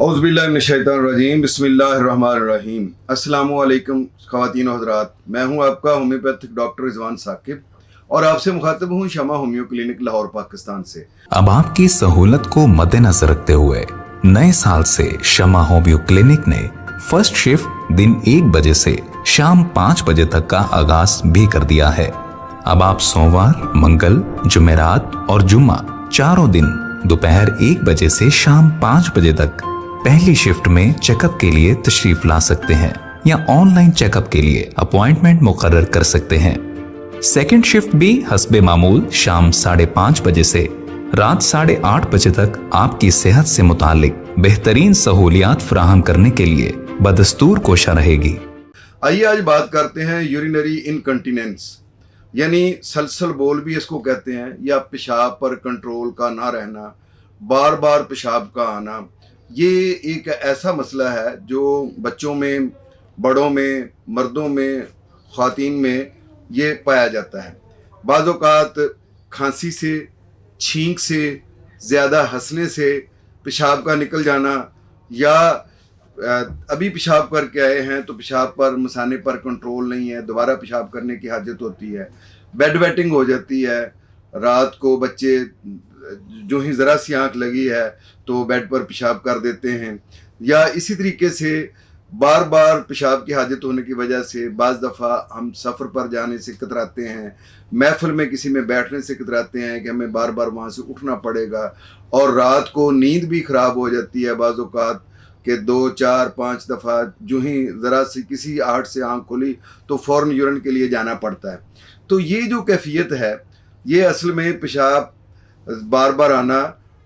औज़ुबिल्लाहिमिनश्शैतानिर्रजीम बिस्मिल्लाहिर्रहमानिर्रहीम। अस्सलामुअलैकुम ख़वातीन व हज़रात, मैं हूं आपका होम्योपैथिक डॉक्टर रिजवान साकिब और आपसे मुखातिब हूं शमा होम्यो क्लिनिक लाहौर पाकिस्तान से। अब आपकी सहूलत को मद्देनजर रखते हुए नए साल से शमा होम्यो क्लिनिक ने फर्स्ट शिफ्ट दिन 1 बजे से शाम 5 बजे तक का आगाज भी कर दिया है। अब आप सोमवार, मंगल, जुमेरात और जुम्मा चारों दिन दोपहर 1 बजे से शाम 5 बजे तक पहली शिफ्ट में चेकअप के लिए तशरीफ ला सकते हैं या ऑनलाइन चेकअप के लिए अपॉइंटमेंट मुकर्रर कर सकते हैं। सेकेंड शिफ्ट भी हस्बे मामूल शाम 5:30 बजे से रात 8:30 बजे तक आपकी सेहत से मुतालिक बेहतरीन सहूलियात फराहम करने के लिए बदस्तूर कोशा रहेगी। आइए आज बात करते हैं यूरिनरी इनकंटिनेंस, यानी सलसल बोल भी इसको कहते हैं, या पेशाब पर कंट्रोल का ना रहना, बार बार पेशाब का आना। ये एक ऐसा मसला है जो बच्चों में, बड़ों में, मर्दों में, ख़वातीन में ये पाया जाता है। बाज़ औक़ात खांसी से, छींक से, ज़्यादा हंसने से पेशाब का निकल जाना, या अभी पेशाब करके आए हैं तो पेशाब पर, मसाने पर कंट्रोल नहीं है, दोबारा पेशाब करने की हाजत होती है। बेड वेटिंग हो जाती है, रात को बच्चे जो ही ज़रा सी आँख लगी है तो बेड पर पेशाब कर देते हैं, या इसी तरीके से बार बार पेशाब की हाजत होने की वजह से बाज़ दफ़ा हम सफ़र पर जाने से कतराते हैं, महफ़िल में किसी में बैठने से कतराते हैं कि हमें बार बार वहाँ से उठना पड़ेगा, और रात को नींद भी ख़राब हो जाती है बाज़ औक़ात कि 2, 4, 5 दफ़ा जो ही ज़रा सी किसी आहट से आँख खुली तो फ़ौरन यूरिन के लिए जाना पड़ता है। तो ये जो कैफ़ियत है, ये असल में पेशाब बार बार आना,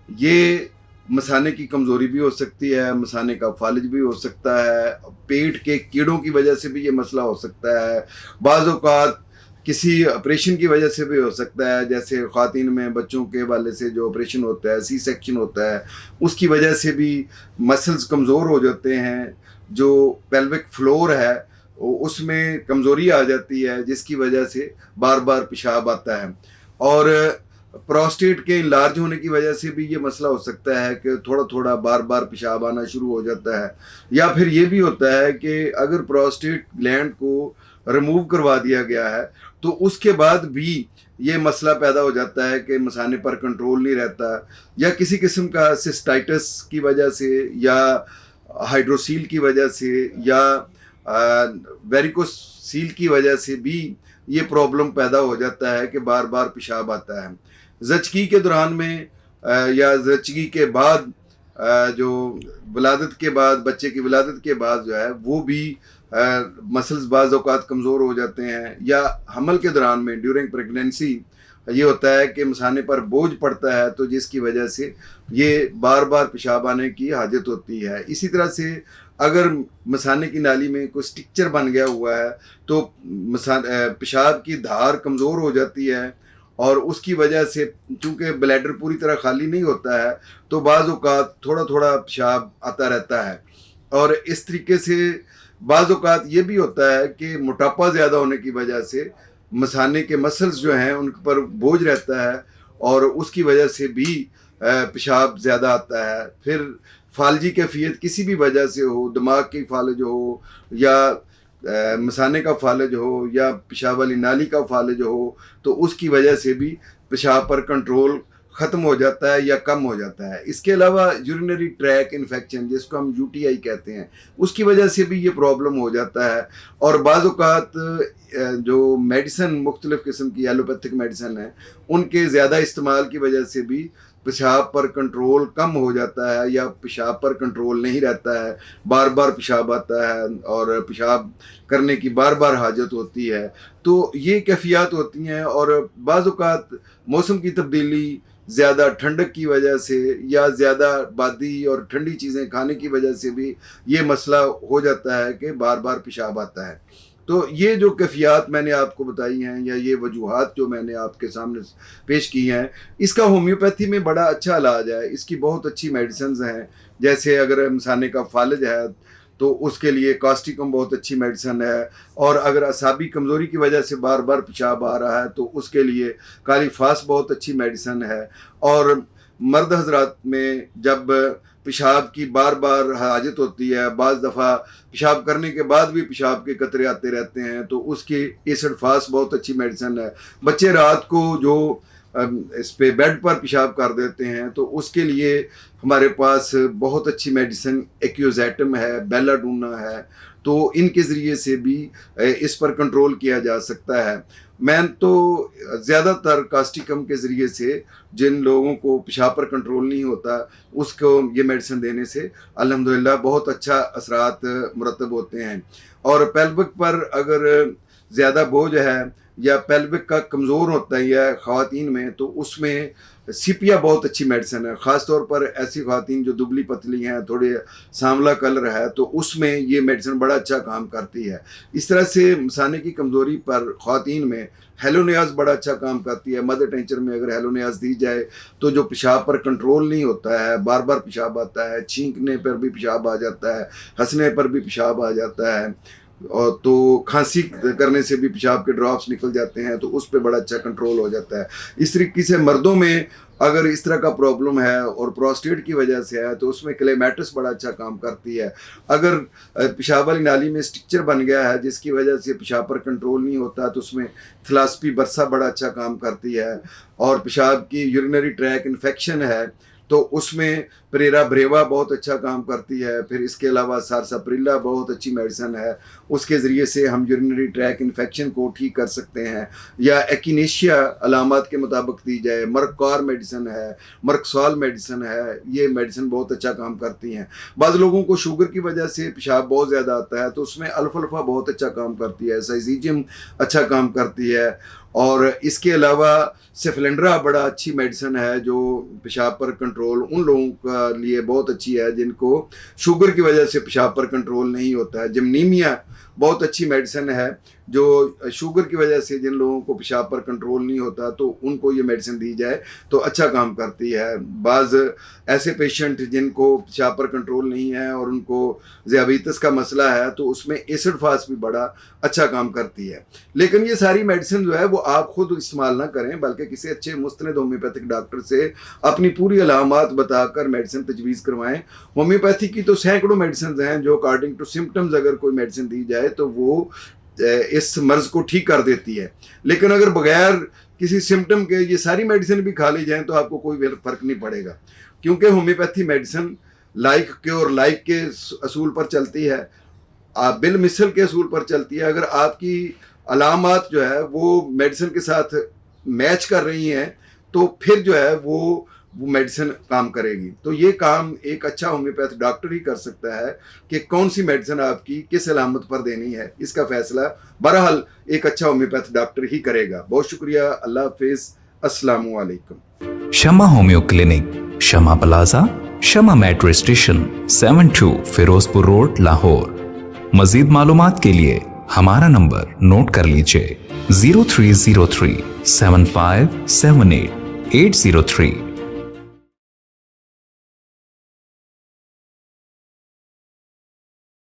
ये मसाने की कमज़ोरी भी हो सकती है, मसाने का फालिज भी हो सकता है, पेट के कीड़ों की वजह से भी ये मसला हो सकता है, बाज़ औक़ात किसी ऑपरेशन की वजह से भी हो सकता है। जैसे ख़वातीन में बच्चों के हवाले से जो ऑपरेशन होता है, सी सेक्शन होता है, उसकी वजह से भी मसल्स कमज़ोर हो जाते हैं, जो पेल्विक फ्लोर है उसमें कमज़ोरी आ जाती है, जिसकी वजह से बार बार पेशाब आता है। और प्रोस्टेट के लार्ज होने की वजह से भी ये मसला हो सकता है कि थोड़ा थोड़ा बार बार पेशाब आना शुरू हो जाता है। या फिर ये भी होता है कि अगर प्रोस्टेट ग्लैंड को रिमूव करवा दिया गया है तो उसके बाद भी ये मसला पैदा हो जाता है कि मसाने पर कंट्रोल नहीं रहता, या किसी किस्म का सिस्टाइटिस की वजह से, या हाइड्रोसील की वजह से, या वेरिकोसील की वजह से भी ये प्रॉब्लम पैदा हो जाता है कि बार बार पेशाब आता है। ज़चगी के दौरान में या ज़चगी के बाद, जो विलादत के बाद, बच्चे की विलादत के बाद जो है वो भी मसल्स बाज़ औक़ात कमज़ोर हो जाते हैं, या हमल के दौरान में ड्यूरिंग प्रेगनेंसी ये होता है कि मसाने पर बोझ पड़ता है, तो जिसकी वजह से ये बार बार पेशाब आने की हाजत होती है। इसी तरह से अगर मसाने की नाली में कोई स्ट्रक्चर बन गया हुआ है तो पेशाब की धार कमज़ोर हो जाती है, और उसकी वजह से चूँकि ब्लैडर पूरी तरह खाली नहीं होता है तो बाज़ औक़ात थोड़ा थोड़ा पेशाब आता रहता है। और इस तरीके से बाज़ औक़ात ये भी होता है कि मोटापा ज़्यादा होने की वजह से मसाने के मसल्स जो हैं उन पर बोझ रहता है, और उसकी वजह से भी पेशाब ज़्यादा आता है। फिर फालजी कैफियत किसी भी वजह से हो, दिमाग की फालज हो, या मसाने का फालज हो, या पेशाब वाली नाली का फालज हो, तो उसकी वजह से भी पेशाब पर कंट्रोल ख़त्म हो जाता है या कम हो जाता है। इसके अलावा यूरिनरी ट्रैक इन्फेक्शन, जिसको हम यूटीआई कहते हैं, उसकी वजह से भी ये प्रॉब्लम हो जाता है। और बाज़ औक़ात जो मेडिसन, मुख्तलिफ़ किस्म की एलोपैथिक मेडिसन है, उनके ज़्यादा इस्तेमाल की वजह से भी पेशाब पर कंट्रोल कम हो जाता है, या पेशाब पर कंट्रोल नहीं रहता है, बार बार पेशाब आता है और पेशाब करने की बार बार हाजत होती है। तो ये कैफियत होती हैं। और बाज़ औक़ात मौसम की तब्दीली, ज़्यादा ठंडक की वजह से, या ज़्यादा बादी और ठंडी चीज़ें खाने की वजह से भी ये मसला हो जाता है कि बार बार पेशाब आता है। तो ये जो कैफियत मैंने आपको बताई हैं, या ये वजूहात जो मैंने आपके सामने पेश की हैं, इसका होम्योपैथी में बड़ा अच्छा इलाज है। इसकी बहुत अच्छी मेडिसिन्स हैं। जैसे अगर मसाने का फालज है तो उसके लिए कास्टिकम बहुत अच्छी मेडिसन है, और अगर असाबी कमज़ोरी की वजह से बार बार पेशाब आ रहा है तो उसके लिए कालीफास बहुत अच्छी मेडिसन है। और मर्द हजरात में जब पेशाब की बार बार हाजत होती है, बाज़ दफ़ा पेशाब करने के बाद भी पेशाब के कतरे आते रहते हैं, तो उसकी एसिड फास्ट बहुत अच्छी मेडिसिन है। बच्चे रात को जो इस पे बेड पर पेशाब कर देते हैं, तो उसके लिए हमारे पास बहुत अच्छी मेडिसिन एक्यूज़ैटम है, बेलाडोना है, तो इनके ज़रिए से भी इस पर कंट्रोल किया जा सकता है। मैं तो ज़्यादातर कास्टिकम के ज़रिए से जिन लोगों को पेशाब पर कंट्रोल नहीं होता, उसको ये मेडिसिन देने से अल्हम्दुलिल्लाह बहुत अच्छा असरात मुरतब होते हैं। और पेल्विक पर अगर ज़्यादा बोझ है या पेल्विक का कमज़ोर होता है या ख़वातीन में, तो उसमें सीपिया बहुत अच्छी मेडिसिन है। ख़ास तौर पर ऐसी ख़वातीन जो दुबली पतली हैं, थोड़े सांवला कलर है, तो उसमें ये मेडिसिन बड़ा अच्छा काम करती है। इस तरह से मसाने की कमज़ोरी पर ख़वातीन में हेलोनियाज़ बड़ा अच्छा काम करती है। मदर टेंचर में अगर हेलोनियाज़ दी जाए तो जो पेशाब पर कंट्रोल नहीं होता है, बार बार पेशाब आता है, छींकने पर भी पेशाब आ जाता है, हंसने पर भी पेशाब आ जाता है, और तो खांसी करने से भी पेशाब के ड्रॉप्स निकल जाते हैं, तो उस पर बड़ा अच्छा कंट्रोल हो जाता है। इस तरीके से मर्दों में अगर इस तरह का प्रॉब्लम है और प्रोस्टेट की वजह से है, तो उसमें क्लेमेटिस बड़ा अच्छा काम करती है। अगर पेशाब वाली नाली में स्ट्रक्चर बन गया है जिसकी वजह से पेशाब पर कंट्रोल नहीं होता, तो उसमें थलास्पी बरसा बड़ा अच्छा काम करती है। और पेशाब की यूरिनरी ट्रैक इन्फेक्शन है, तो उसमें प्रेरा ब्रेवा बहुत अच्छा काम करती है। फिर इसके अलावा सारसाप्रिला बहुत अच्छी मेडिसिन है, उसके ज़रिए से हम यूरिनरी ट्रैक इन्फेक्शन को ठीक कर सकते हैं। या एकिनेशिया अलामात के मुताबिक दी जाए, मर्ककार मेडिसिन है, मर्कसॉल मेडिसिन है, ये मेडिसिन बहुत अच्छा काम करती हैं। बाद लोगों को शुगर की वजह से पेशाब बहुत ज़्यादा आता है, तो उसमें अल्फ़ा बहुत अच्छा काम करती है, साइजीजियम अच्छा काम करती है। और इसके अलावा सेफलेंड्रा बड़ा अच्छी मेडिसिन है जो पेशाब पर कंट्रोल उन लोगों का लिए बहुत अच्छी है जिनको शुगर की वजह से पेशाब पर कंट्रोल नहीं होता है। जिमनीमिया बहुत अच्छी मेडिसिन है जो शुगर की वजह से जिन लोगों को पेशाब पर कंट्रोल नहीं होता, तो उनको ये मेडिसिन दी जाए तो अच्छा काम करती है। बाज़ ऐसे पेशेंट जिनको पेशाब पर कंट्रोल नहीं है और उनको ज़ियाबीतस का मसला है, तो उसमें एसिड फास्ट भी बड़ा अच्छा काम करती है। लेकिन ये सारी मेडिसिन जो है वो आप खुद इस्तेमाल ना करें, बल्कि किसी अच्छे मुस्तनद होम्योपैथिक डॉक्टर से अपनी पूरी अलामात बताकर मेडिसिन तजवीज़ करवाएं। होम्योपैथी की तो सैकड़ों मेडिसिन हैं जो अकॉर्डिंग टू सिम्टम्स अगर कोई मेडिसिन दी जाए तो वो इस मर्ज़ को ठीक कर देती है। लेकिन अगर बगैर किसी सिम्टम के ये सारी मेडिसिन भी खा ली जाएँ तो आपको कोई फ़र्क नहीं पड़ेगा, क्योंकि होम्योपैथी मेडिसिन लाइक के और लाइक के असूल पर चलती है, बिल मिसल के असूल पर चलती है। अगर आपकी अलामात जो है वो मेडिसिन के साथ मैच कर रही हैं, तो फिर जो है वो मेडिसिन काम करेगी। तो ये काम एक अच्छा होम्योपैथ डॉक्टर ही कर सकता है कि कौन सी मेडिसिन आपकी किस अलामत पर देनी है, इसका फैसला बहरहाल एक अच्छा होम्योपैथ डॉक्टर ही करेगा। बहुत शुक्रिया, अल्लाह हाफिज़, अस्सलाम वालेकुम। Shama homeo clinic, Shama plaza, Shama metro station, 72 Ferozepur road, Lahore. मजीद मालूमात के लिए हमारा नंबर नोट कर लीजिए 0303 7578 803।